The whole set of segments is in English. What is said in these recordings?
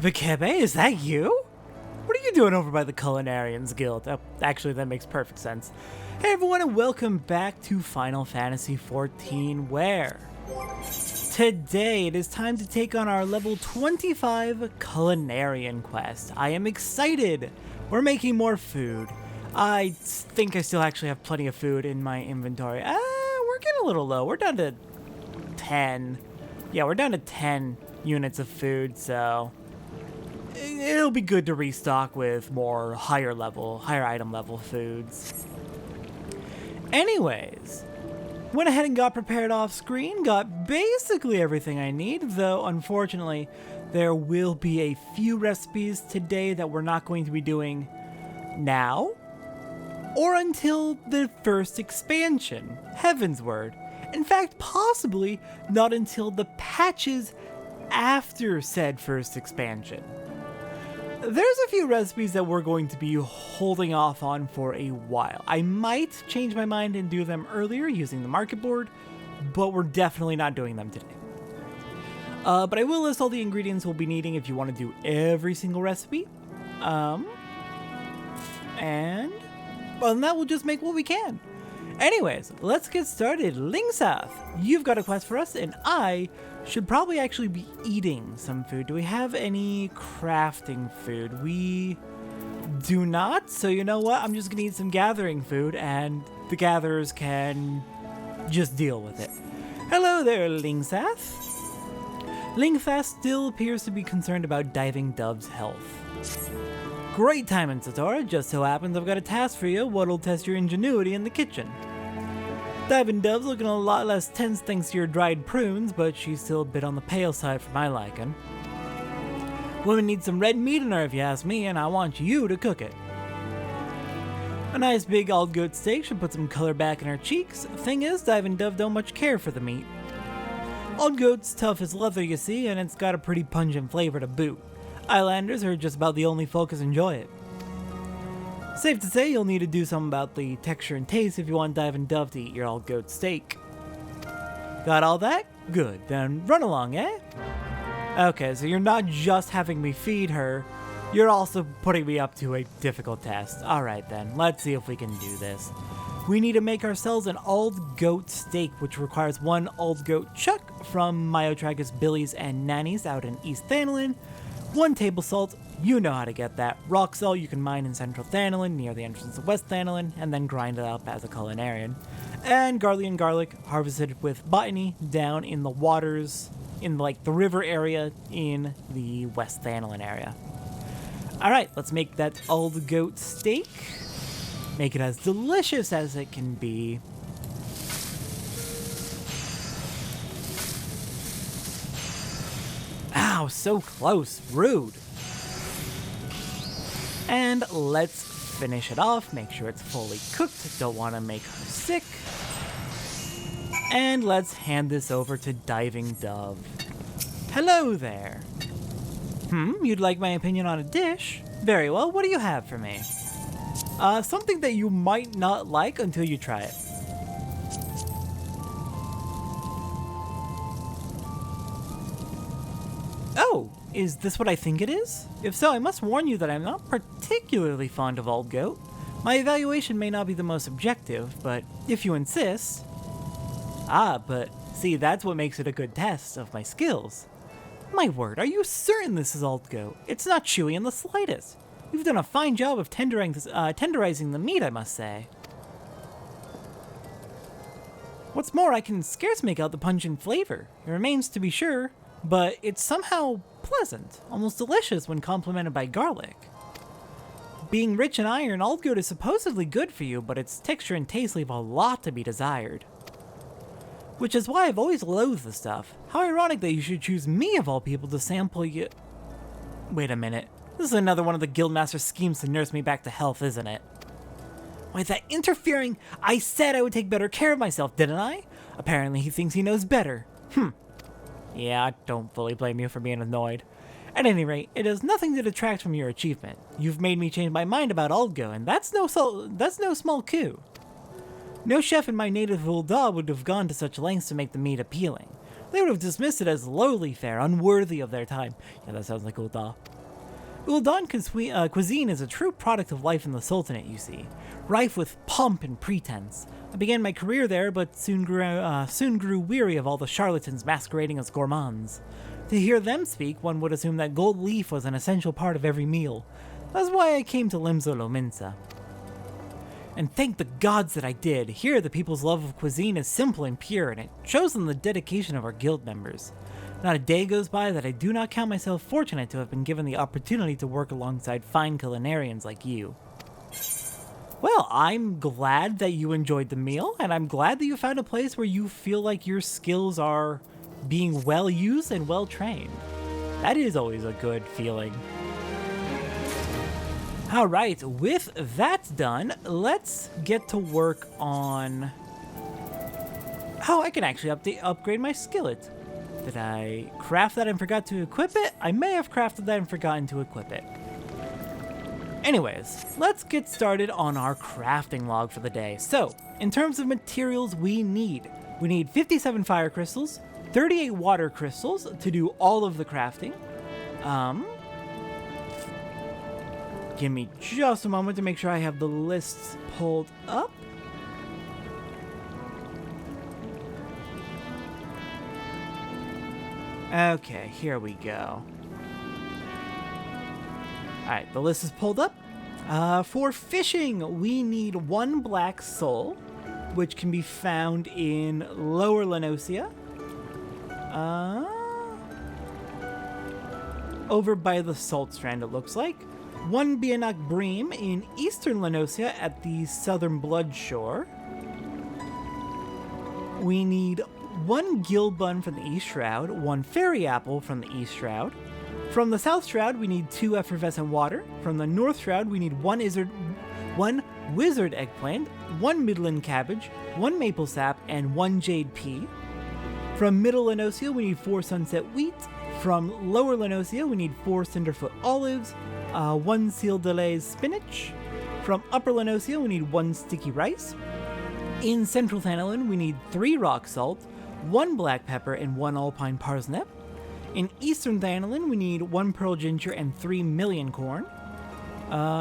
Vikebe, is that you? What are you doing over by the Culinarians Guild? Oh, actually, that makes perfect sense. Hey everyone, and welcome back to Final Fantasy XIV, where today it is time to take on our level 25 Culinarian quest. I am excited. We're making more food. I think I still actually have plenty of food in my inventory. We're getting a little low. We're down to 10. Yeah, we're down to 10 units of food, so it'll be good to restock with more higher item level foods. Anyways, went ahead and got prepared off screen, got basically everything I need, though unfortunately there will be a few recipes today that we're not going to be doing now or until the first expansion, Heavensward. In fact, possibly not until the patches after said first expansion. There's a few recipes that we're going to be holding off on for a while. I might change my mind and do them earlier using the market board, but we're definitely not doing them today. But I will list all the ingredients we'll be needing if you want to do every single recipe. And well, that we'll just make what we can. Anyways, let's get started. Lingseth, you've got a quest for us, and I should probably actually be eating some food. Do we have any crafting food? We do not, so you know what? I'm just gonna eat some gathering food, and the gatherers can just deal with it. Hello there, Lingseth. Lingseth still appears to be concerned about Diving Dove's health. Great timing, Satora. Just so happens I've got a task for you, what'll test your ingenuity in the kitchen. Diving Dove's looking a lot less tense thanks to your dried prunes, but she's still a bit on the pale side for my liking. Women need some red meat in her if you ask me, and I want you to cook it. A nice big Aldgoat steak should put some color back in her cheeks. Thing is, Diving Dove don't much care for the meat. Aldgoat's tough as leather, you see, and it's got a pretty pungent flavor to boot. Islanders are just about the only folk who enjoy it. Safe to say you'll need to do something about the texture and taste if you want Diving Dove to eat your Aldgoat steak. Got all that? Good, then run along, eh? Okay, so you're not just having me feed her, you're also putting me up to a difficult test. Alright then, let's see if we can do this. We need to make ourselves an Aldgoat steak, which requires 1 Aldgoat chuck from Myotragus Billy's and Nanny's out in East Thanolin, 1 table salt, you know how to get that. Rock salt you can mine in Central Thanolin near the entrance of West Thanolin and then grind it up as a culinarian. And Garlean garlic harvested with botany down in the waters, in like the river area in the West Thanolin area. Alright, let's make that Aldgoat steak. Make it as delicious as it can be. Ow, so close. Rude. And let's finish it off. Make sure it's fully cooked. Don't want to make her sick. And let's hand this over to Diving Dove. Hello there. You'd like my opinion on a dish? Very well, what do you have for me? Something that you might not like until you try it. Oh, is this what I think it is? If so, I must warn you that I'm not particularly fond of Aldgoat. My evaluation may not be the most objective, but if you insist... but see, that's what makes it a good test of my skills. My word, are you certain this is Aldgoat? It's not chewy in the slightest. You've done a fine job of tenderizing the meat, I must say. What's more, I can scarce make out the pungent flavor. It remains to be sure, but it's somehow pleasant, almost delicious when complemented by garlic. Being rich in iron, Aldgoat is supposedly good for you, but its texture and taste leave a lot to be desired. Which is why I've always loathed the stuff. How ironic that you should choose me of all people to sample you. Wait a minute. This is another one of the Guildmaster's schemes to nurse me back to health, isn't it? Why, that interfering... I said I would take better care of myself, didn't I? Apparently he thinks he knows better. Yeah, I don't fully blame you for being annoyed. At any rate, it has nothing to detract from your achievement. You've made me change my mind about Aldgoat, and that's no small coup. No chef in my native Ul'dah would have gone to such lengths to make the meat appealing. They would have dismissed it as lowly fare, unworthy of their time. Yeah, that sounds like Ul'dah. Ul'dah cuisine is a true product of life in the Sultanate, you see, rife with pomp and pretense. I began my career there, but soon grew weary of all the charlatans masquerading as gourmands. To hear them speak, one would assume that gold leaf was an essential part of every meal. That's why I came to Limsa Lominsa. And thank the gods that I did. Here, the people's love of cuisine is simple and pure, and it shows in the dedication of our guild members. Not a day goes by that I do not count myself fortunate to have been given the opportunity to work alongside fine culinarians like you. Well, I'm glad that you enjoyed the meal, and I'm glad that you found a place where you feel like your skills are being well used and well trained. That is always a good feeling. Alright, with that done, let's get to work on... Oh, I can actually upgrade my skillet. Did I craft that and forgot to equip it? I may have crafted that and forgotten to equip it. Anyways, let's get started on our crafting log for the day. So, in terms of materials we need 57 fire crystals, 38 water crystals to do all of the crafting. Give me just a moment to make sure I have the lists pulled up. Okay, here we go. Alright, the list is pulled up. For fishing, we need 1 black soul, which can be found in Lower Lenosia. Over by the Salt Strand, it looks like. 1 Bianak Bream in Eastern Lenosia at the Southern Blood Shore. We need 1 Gill Bun from the East Shroud, 1 Fairy Apple from the East Shroud. From the South Shroud, we need 2 Effervescent Water. From the North Shroud, we need 1 Wizard Eggplant, 1 Midland Cabbage, 1 Maple Sap, and 1 Jade Pea. From Middle Lenosia, we need 4 Sunset Wheat. From Lower Lenosia, we need 4 Cinderfoot Olives, 1 Seal Delays Spinach. From Upper Lenosia, we need 1 Sticky Rice. In Central Thanalan, we need 3 Rock Salt, 1 Black Pepper, and 1 Alpine Parsnip. In Eastern Thanalan, we need 1 Pearl Ginger and 3 Million Corn.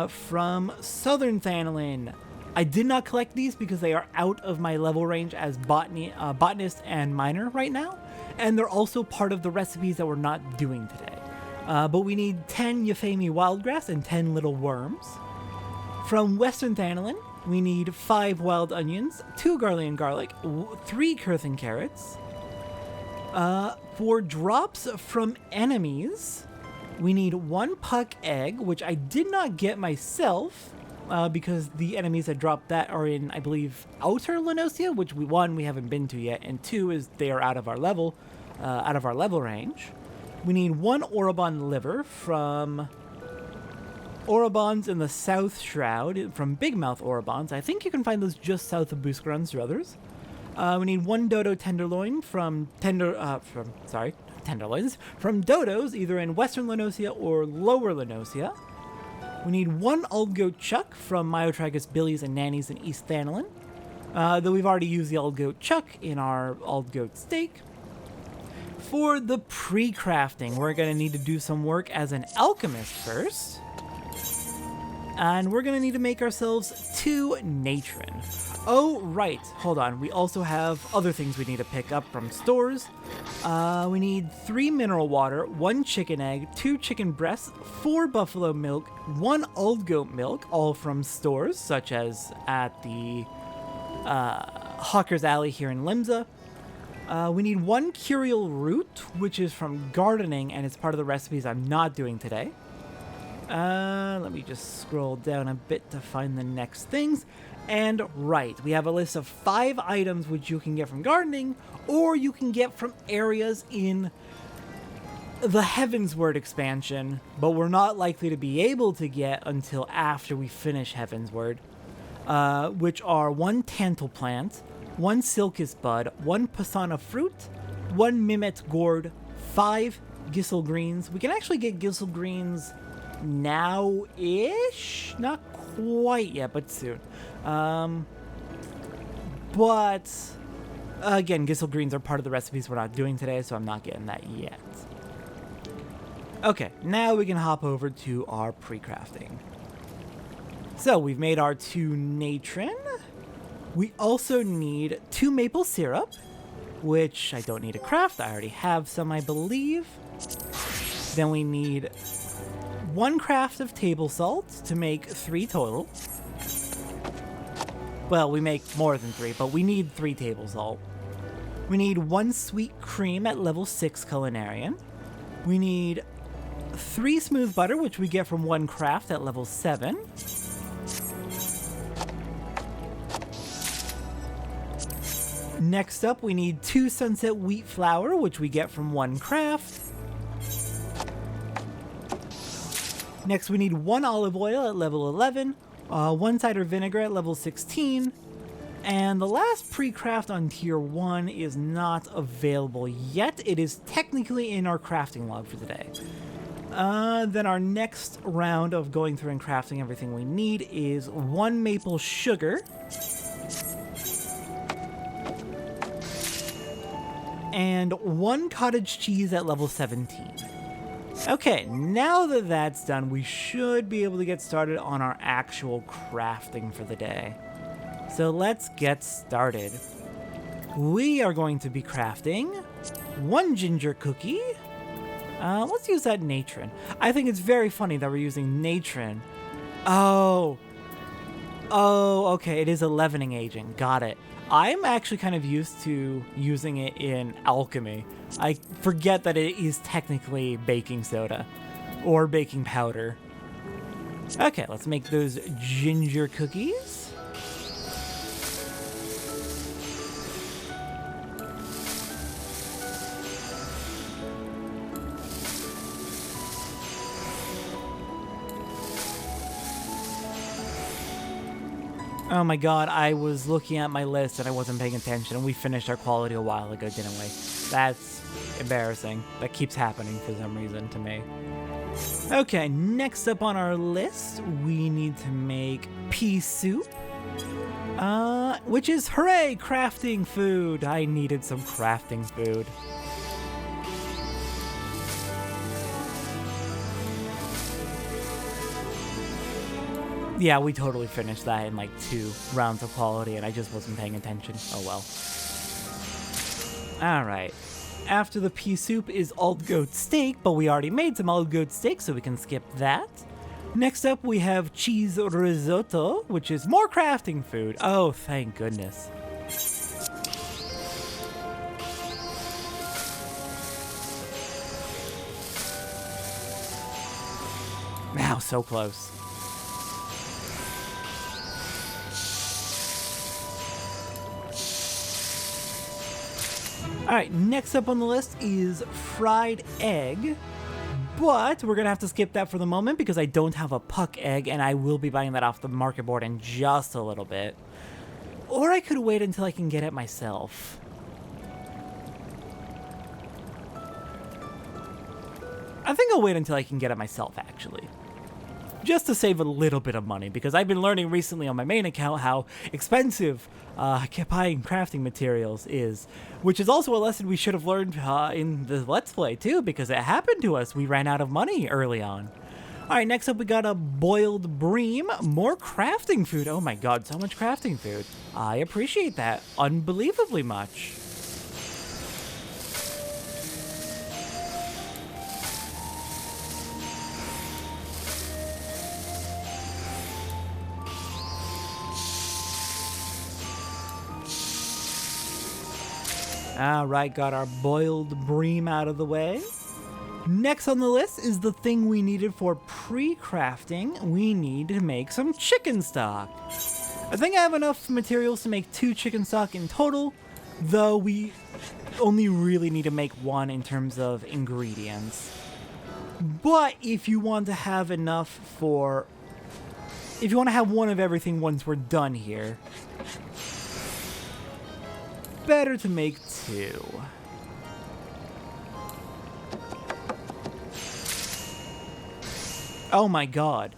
From Southern Thanalan, I did not collect these because they are out of my level range as botanist and miner right now, and they're also part of the recipes that we're not doing today. But we need 10 Euphemia Wildgrass and 10 Little Worms. From Western Thanalan, we need 5 Wild Onions, 2 Garlean Garlic, 3 Curthin Carrots. For drops from enemies, we need 1 Puck Egg, which I did not get myself, because the enemies that dropped that are in, I believe, Outer Lenosia, which we haven't been to yet, and 2 is they are out of our level range. We need 1 Orobon Liver from Orobons in the South Shroud, from Big Mouth Orobons. I think you can find those just south of Buscarons Druthers. We need 1 Dodo Tenderloin from Tenderloins from Dodos, either in Western Lenosia or Lower Lenosia. We need 1 Aldgoat Chuck from Myotragus Billies and Nannies in East Thanalan. Though we've already used the Aldgoat Chuck in our Aldgoat Steak. For the pre-crafting, we're going to need to do some work as an alchemist first. And we're going to need to make ourselves 2 natron. Oh, right. Hold on. We also have other things we need to pick up from stores. We need 3 mineral water, 1 chicken egg, 2 chicken breasts, 4 buffalo milk, 1 Aldgoat milk, all from stores, such as at the Hawker's Alley here in Limsa. We need 1 curial root, which is from gardening, and it's part of the recipes I'm not doing today. Let me just scroll down a bit to find the next things. And right, we have a list of 5 items which you can get from gardening, or you can get from areas in the Heavensward expansion, but we're not likely to be able to get until after we finish Heavensward, which are 1 Tantal Plant, 1 Silkus Bud, 1 Pasana Fruit, 1 Mimet Gourd, 5 Gissel Greens. We can actually get Gissel Greens now-ish? Not quite yet, but soon. But Again, Gissel greens are part of the recipes we're not doing today, so I'm not getting that yet. Okay, now we can hop over to our pre-crafting. So we've made our 2 natron. We also need 2 maple syrup, which I don't need to craft. I already have some, I believe. Then we need 1 craft of table salt to make 3 total. Well, we make more than 3, but we need 3 table salt. We need 1 sweet cream at level 6 culinarian. We need 3 smooth butter, which we get from 1 craft at level 7. Next up, we need 2 sunset wheat flour, which we get from 1 craft. Next, we need 1 olive oil at level 11, 1 cider vinegar at level 16, and the last pre-craft on tier 1 is not available yet. It is technically in our crafting log for today. Then our next round of going through and crafting everything we need is 1 maple sugar, and 1 cottage cheese at level 17. Okay, now that that's done, we should be able to get started on our actual crafting for the day. So let's get started. We are going to be crafting 1 ginger cookie. Let's use that natron. I think it's very funny that we're using natron. Oh, okay, it is a leavening agent. Got it. I'm actually kind of used to using it in alchemy. I forget that it is technically baking soda or baking powder. Okay, let's make those ginger cookies. Oh my god, I was looking at my list and I wasn't paying attention, and we finished our quality a while ago, didn't we? That's embarrassing. That keeps happening for some reason to me. Okay, next up on our list, we need to make pea soup. Which is, hooray, crafting food! I needed some crafting food. Yeah, we totally finished that in like 2 rounds of quality, and I just wasn't paying attention. Oh well. Alright. After the pea soup is Aldgoat steak, but we already made some Aldgoat steak, so we can skip that. Next up, we have cheese risotto, which is more crafting food. Oh, thank goodness. Now, so close. Alright, next up on the list is fried egg, but we're going to have to skip that for the moment because I don't have a puck egg, and I will be buying that off the market board in just a little bit. Or I could wait until I can get it myself. I think I'll wait until I can get it myself, actually. Just to save a little bit of money, because I've been learning recently on my main account how expensive buying crafting materials is, which is also a lesson we should have learned in the Let's Play too, because it happened to us. We ran out of money early on. Alright, next up we got a boiled bream, more crafting food. Oh my god, so much crafting food. I appreciate that unbelievably much. Alright, got our boiled bream out of the way. Next on the list is the thing we needed for pre-crafting. We need to make some chicken stock. I think I have enough materials to make 2 chicken stock in total, though we only really need to make 1 in terms of ingredients. But if you want to have enough for... if you want to have 1 of everything once we're done here, better to make 2. Oh my god.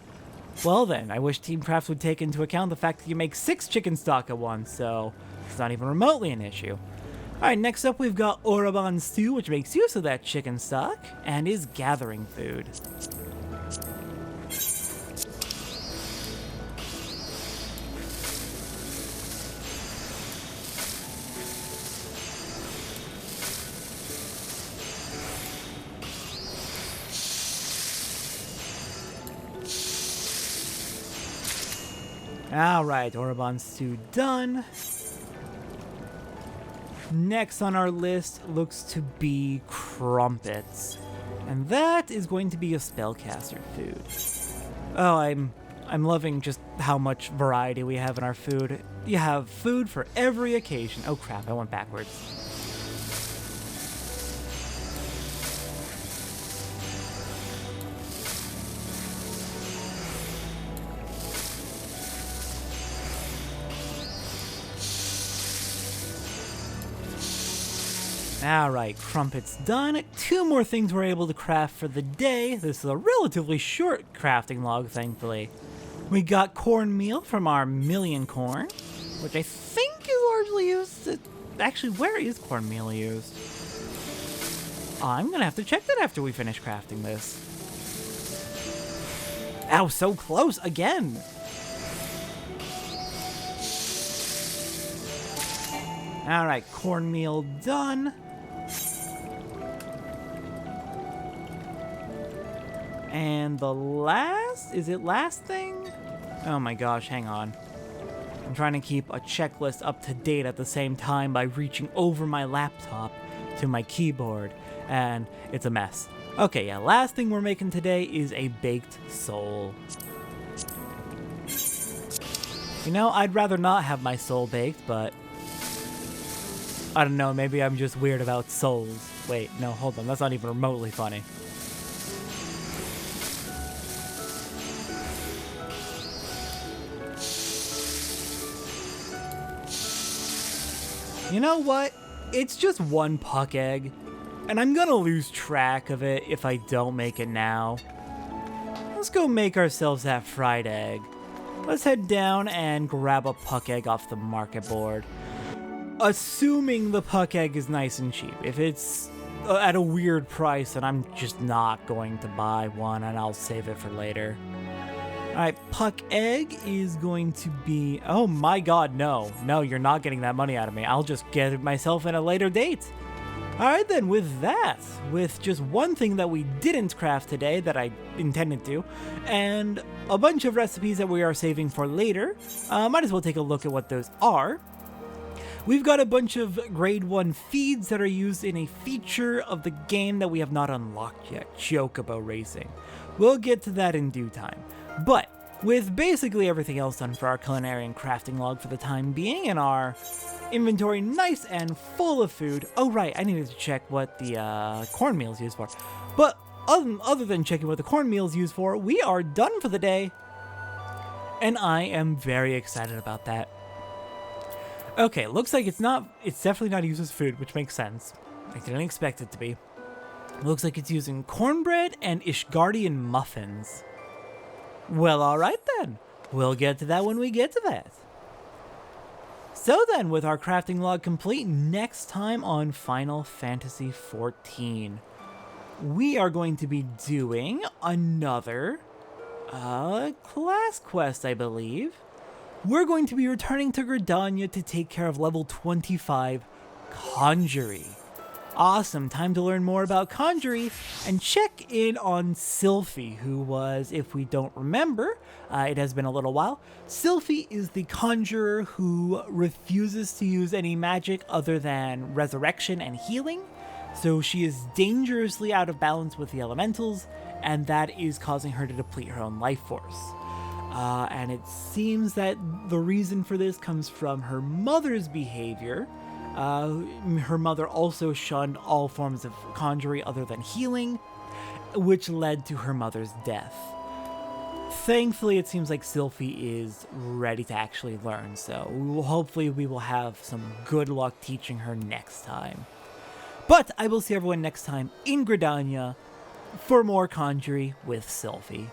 Well then, I wish Team Crafts would take into account the fact that you make 6 chicken stock at once, so it's not even remotely an issue. Alright, next up we've got Oroban Stew, which makes use of that chicken stock, and is gathering food. Alright, Oroban Stew done. Next on our list looks to be crumpets. And that is going to be a spellcaster food. Oh, I'm loving just how much variety we have in our food. You have food for every occasion. Oh crap, I went backwards. Alright, crumpets done. 2 more things we're able to craft for the day. This is a relatively short crafting log, thankfully. We got cornmeal from our million corn, which I think is largely used to... Actually, where is cornmeal used? I'm gonna have to check that after we finish crafting this. Ow, so close again! Alright, cornmeal done. And the last, is it last thing? Oh my gosh, hang on. I'm trying to keep a checklist up to date at the same time by reaching over my laptop to my keyboard, and it's a mess. Okay, yeah, last thing we're making today is a baked soul. You know, I'd rather not have my soul baked, but I don't know, maybe I'm just weird about souls. Wait, no, hold on, that's not even remotely funny. You know what? It's just 1 puck egg, and I'm gonna lose track of it if I don't make it now. Let's go make ourselves that fried egg. Let's head down and grab a puck egg off the market board. Assuming the puck egg is nice and cheap. If it's at a weird price, then I'm just not going to buy one, and I'll save it for later. Alright, puck egg is going to be... Oh my god, no. No, you're not getting that money out of me. I'll just get it myself at a later date. Alright then, with that, with just one thing that we didn't craft today that I intended to, and a bunch of recipes that we are saving for later, might as well take a look at what those are. We've got a bunch of grade 1 feeds that are used in a feature of the game that we have not unlocked yet, Chocobo Racing. We'll get to that in due time. But with basically everything else done for our culinary and crafting log for the time being, and our inventory nice and full of food. Oh right, I needed to check what the cornmeal is used for. But other than checking what the cornmeal is used for, we are done for the day. And I am very excited about that. Okay, looks like it's definitely not used as food, which makes sense. I didn't expect it to be. It looks like it's using cornbread and Ishgardian muffins. Well, alright then. We'll get to that when we get to that. So then, with our crafting log complete, next time on Final Fantasy XIV, we are going to be doing another class quest, I believe. We're going to be returning to Gridania to take care of level 25 Conjury. Awesome, time to learn more about Conjury and check in on Sylphie, who was, if we don't remember, it has been a little while. Sylphie is the conjurer who refuses to use any magic other than resurrection and healing. So she is dangerously out of balance with the elementals, and that is causing her to deplete her own life force. And it seems that the reason for this comes from her mother's behavior. Her mother also shunned all forms of conjuring other than healing, which led to her mother's death. Thankfully, it seems like Sylphie is ready to actually learn, so hopefully we will have some good luck teaching her next time. But I will see everyone next time in Gridania for more Conjury with Sylphie.